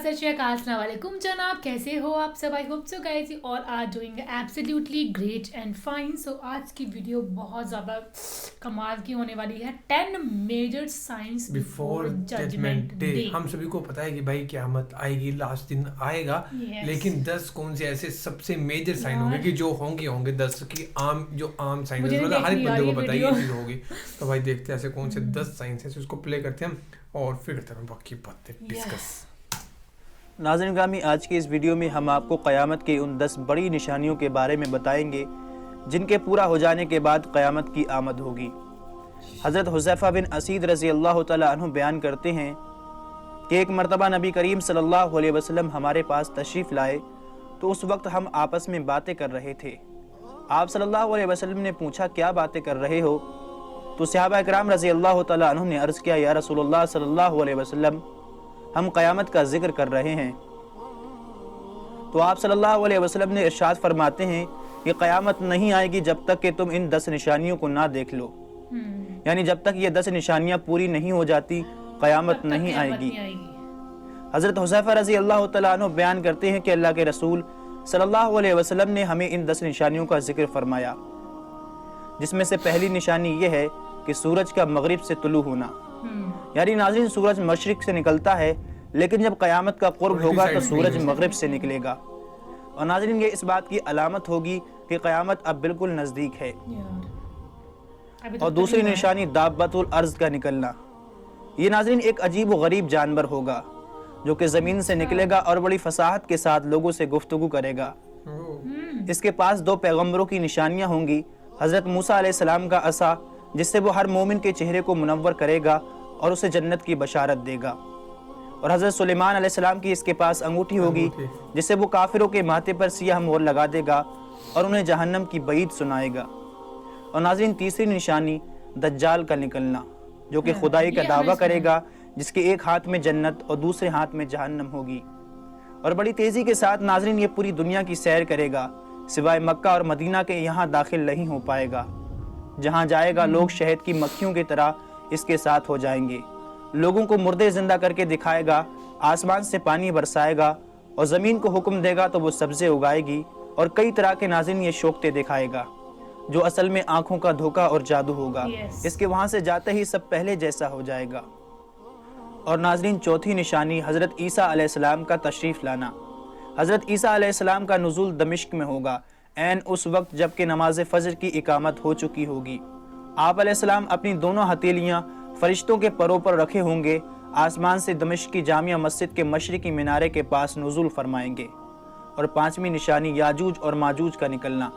सत श्री अकाल, अस्सलाम वालेकुम जनाब, कैसे हो आप सब? I hope so guys you all are doing absolutely great and fine. So आज की वीडियो बहुत ज़्यादा कमाल की होने वाली है। 10 major signs before judgment day. हम सभी को पता है कि भाई क़यामत आएगी, लास्ट दिन आएगा, लेकिन 10 कौन से ऐसे सबसे मेजर साइन होंगे कि जो होंगे 10 की आम साइन, मतलब हर एक बंदे को पता है ये चीज़ होगी। तो भाई देखते हैं ऐसे कौन से 10 साइंस हैं, उसको प्ले करते हैं और फिर करते हैं बाकी बातें डिस्कस। नाज़रीन ग्रामी, आज के इस वीडियो में हम आपको क़यामत की उन 10 बड़ी निशानियों के बारे में बताएंगे जिनके पूरा हो जाने के बाद क़यामत की आमद होगी। हज़रत हुज़ैफ़ा बिन असीद रज़ी अल्लाह तआला अन्हु बयान करते हैं कि एक मरतबा नबी करीम सल्लल्लाहु अलैहि वसल्लम हमारे पास तशरीफ़ लाए तो उस वक्त हम आपस में बातें कर रहे थे। आप सल्लल्लाहु अलैहि वसल्लम ने पूछा, क्या बातें कर रहे हो? तो सहाबा इकराम रज़ी अल्लाह तआला अन्हुम ने अर्ज़ किया, या रसूलुल्लाह सल्लल्लाहु अलैहि वसल्लम, हम क़यामत का जिक्र कर रहे हैं। तो आप सल्लल्लाहु अलैहि वसल्लम ने इरशाद फरमाते हैं कि क़यामत नहीं आएगी जब तक कि तुम इन 10 निशानियों को ना देख लो। यानी जब तक ये 10 निशानियां पूरी नहीं हो जाती क़यामत नहीं आएगी। हज़रत हुज़ैफ़ा रज़ी अल्लाह तआला अन्हु बयान करते हैं कि अल्लाह के रसूल सल्लल्लाहु अलैहि वसल्लम ने हमें इन 10 निशानियों का जिक्र फरमाया, जिसमें से पहली निशानी ये है कि सूरज का मगरिब से तुलू होना। यानी नाज़रीन, सूरज मशरिक से निकलता है, लेकिन जब क़यामत का क़ुर्ब होगा तो सूरज मगरिब से निकलेगा। और नाज़रीन, ये इस बात की अलामत होगी कि क़यामत अब बिल्कुल नज़दीक है। और दूसरी निशानी दाब्बतुल अर्ज़ का निकलना। ये नाज़रीन एक अजीब व गरीब जानवर होगा जो कि ज़मीन से निकलेगा और बड़ी फसाहत के साथ लोगों से गुफ्तगू करेगा। इसके पास 2 पैगम्बरों की निशानियाँ होंगी, हज़रत मूसा अलैहिस्सलाम का असा जिससे वो हर मोमिन के चेहरे को मुनव्वर करेगा और उसे जन्नत की बशारत देगा, और हज़रत सुलेमान अलैहिस्सलाम की इसके पास अंगूठी होगी जिससे वो काफिरों के माथे पर सियाह मोहर लगा देगा और उन्हें जहन्नम की बईद सुनाएगा। और नाज़रीन, तीसरी निशानी दज्जाल का निकलना, जो कि खुदाई का दावा करेगा, जिसके एक हाथ में जन्नत और दूसरे हाथ में जहन्नम होगी, और बड़ी तेज़ी के साथ नाज़रीन ये पूरी दुनिया की सैर करेगा, सिवाय मक्का और मदीना के यहाँ दाखिल नहीं हो पाएगा। जहाँ जाएगा लोग शहद की मक्खियों की तरह इसके साथ हो जाएंगे। लोगों को मुर्दे जिंदा करके दिखाएगा, आसमान से पानी बरसाएगा और ज़मीन को हुक्म देगा तो वो सब्ज़े उगाएगी, और कई तरह के नाज़रीन ये शोकते दिखाएगा जो असल में आँखों का धोखा और जादू होगा। इसके वहाँ से जाते ही सब पहले जैसा हो जाएगा। और नाज़रीन, चौथी निशानी हज़रत ईसा अलैहिस्सलाम का तशरीफ़ लाना। हज़रत ईसा अलैहिस्सलाम का नुज़ूल दमिश्क में होगा, ऐन उस वक्त जबकि नमाज फ़जर की इकामत हो चुकी होगी। आप अलैहिस्सलाम अपनी दोनों हथेलियाँ फरिश्तों के परों पर रखे होंगे, आसमान से दमिश्क की जामिया मस्जिद के मशरिकी मीनारे के पास नुज़ूल फरमाएंगे। और पांचवी निशानी याजूज और माजूज का निकलना।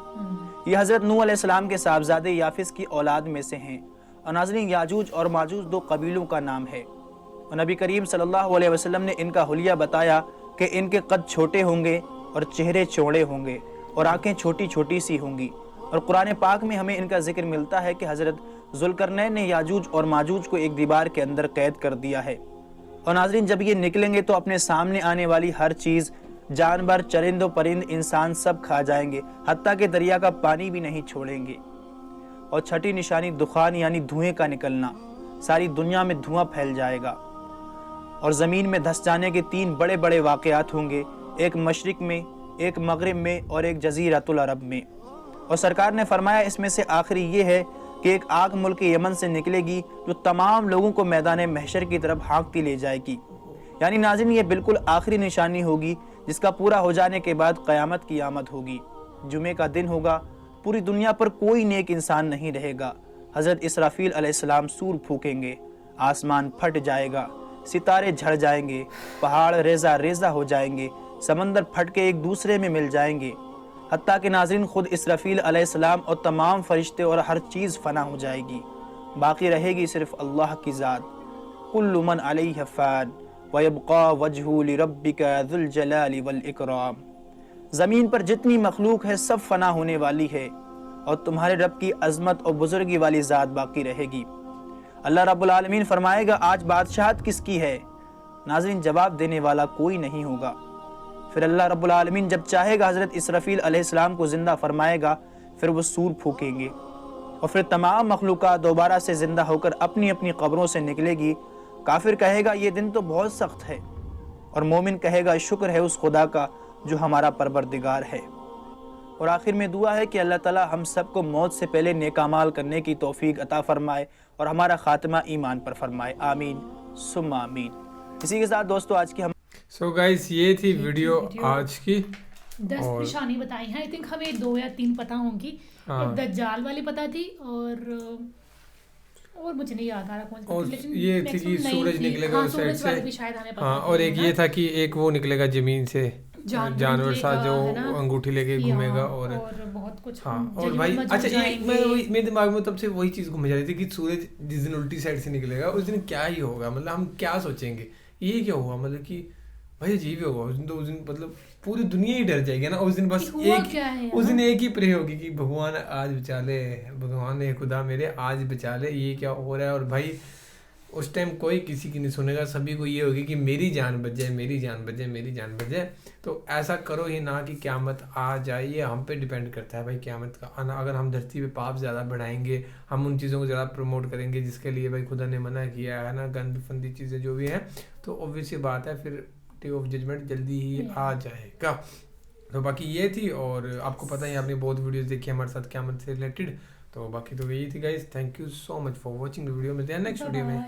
ये हज़रत नूह अलैहिस्सलाम के साहबजादे याफिस की औलाद में से हैं। और नाज़रीन, याजूज और माजूज 2 कबीलों का नाम है, और नबी करीम सल्लल्लाहु अलैहि वसल्लम ने इनका हुलिया बताया कि इनके कद छोटे होंगे और चेहरे चौड़े होंगे और आंखें छोटी छोटी सी होंगी। और कुरान पाक में हमें इनका जिक्र मिलता है कि हज़रत ज़ुल्करनैन ने याजूज और माजूज को एक दीवार के अंदर कैद कर दिया है। और नाज़रीन, जब ये निकलेंगे तो अपने सामने आने वाली हर चीज़, जानवर, चरिंद परिंद, इंसान सब खा जाएंगे, हत्ता के दरिया का पानी भी नहीं छोड़ेंगे। और छठी निशानी दुखान यानी धुएं का निकलना। सारी दुनिया में धुआं फैल जाएगा और ज़मीन में धंस जाने के 3 बड़े बड़े वाक़यात होंगे, एक मशरिक में, एक मगरिब में और एक जज़ीरतुल अरब में। और सरकार ने फरमाया इसमें से आखिरी ये है कि एक आग मुल्क यमन से निकलेगी जो तमाम लोगों को मैदान महशर की तरफ हाँकती ले जाएगी। यानी नाज़रीन, ये बिल्कुल आखिरी निशानी होगी जिसका पूरा हो जाने के बाद क़यामत की आमद होगी। जुमे का दिन होगा, पूरी दुनिया पर कोई नेक इंसान नहीं रहेगा। हज़रत इसराफील अलैहिस्सलाम सूर फूकेंगे, आसमान फट जाएगा, सितारे झड़ जाएंगे, पहाड़ रेजा रेजा हो जाएंगे, समंदर फट के एक दूसरे में मिल जाएंगे, हत्ता कि नाज़रीन खुद इसराफील अलैहिस्सलाम और तमाम फरिश्ते और हर चीज़ फना हो जाएगी। बाकी रहेगी सिर्फ अल्लाह की ज़ात। कुल्लु मन अलैहा फ़ान व यब्क़ा वजहु लिरब्बिका ज़ुल जलाली वल इकराम। ज़मीन पर जितनी मखलूक है सब फना होने वाली है और तुम्हारे रब की अज़मत और बुजुर्गी वाली ज़ात बाकी रहेगी। अल्लाह रब्बुल आलमीन फरमाएगा, आज बादशाहत किसकी है? नाज़रीन, जवाब देने वाला कोई नहीं होगा। फिर अल्लाह रब्बुल आलमीन जब चाहेगा हज़रत इसराफील अलैहिस्सलाम को ज़िंदा फरमाएगा, फिर वो सूर फूकेंगे और फिर तमाम मखलूक़ात दोबारा से ज़िंदा होकर अपनी अपनी कब्रों से निकलेगी। काफिर कहेगा, ये दिन तो बहुत सख्त है, اور مومن کہے گا شکر ہے اس خدا کا جو ہمارا پروردگار ہے۔ اور آخر میں دعا ہے کہ اللہ تعالی ہم سب کو موت سے پہلے نیک اعمال کرنے کی توفیق عطا فرمائے اور ہمارا خاتمہ ایمان پر فرمائے، آمین ثم آمین۔ اسی کے ساتھ دوستو آج کی ہم سو گائز یہ تھی ویڈیو آج کی، 10 نشانی بتائی ہیں، آئی تھنک ہمیں 2 یا 3 پتہ ہوں گی، ایک دجال والی پتہ تھی اور مجھے نہیں یاد آ رہا کون سی، لیکن یہ تھی کہ سورج نکلے گا اس سائڈ سے، ہاں، اور ایک یہ تھا کہ ایک وہ نکلے گا زمین سے جانور سا جو انگوٹھی لے کے گھومے گا، اور بہت کچھ، ہاں۔ اور بھائی اچھا میرے دماغ میں تب سے وہی چیز گھوم جا رہی تھی کہ سورج جس دن الٹی سائڈ سے نکلے گا اس دن کیا ہی ہوگا، مطلب ہم کیا سوچیں گے یہ کیا ہوا، مطلب کہ بھائی عجیب ہی ہوگا اس دن، تو اس دن مطلب پوری دنیا ہی ڈر جائے گی نا اس دن، بس اس دن ایک ہی پرے ہوگی کہ بھگوان آج بچا لے، بھگوان خدا میرے آج بچا لے، یہ کیا ہو رہا ہے۔ اور بھائی اس ٹائم کوئی کسی کی نہیں سنے گا، سبھی کو یہ ہوگی کہ میری جان بچ جائے، میری جان بچ جائے، میری جان بچ جائے۔ تو ایسا کرو ہی نہ کہ قیامت آ جائے، یہ ہم پہ ڈیپینڈ کرتا ہے بھائی قیامت کا آنا۔ اگر ہم دھرتی پہ پاپ زیادہ بڑھائیں گے، ہم ان چیزوں کو زیادہ پروموٹ کریں گے جس کے لیے بھائی خدا نے منع کیا ہے نا، گند فندی چیزیں جو بھی ہیں، تو اوبویس بات ہے پھر ڈے آف ججمنٹ جلدی ہی آ جائے گا۔ تو باقی یہ تھی، اور آپ کو پتہ ہی آپ نے بہت ویڈیوز دیکھی ہمارے ساتھ قیامت سے ریلیٹڈ، تو باقی تو یہی تھی guys. Thank you so much for watching video, ملتے ہیں نیکسٹ ویڈیو میں۔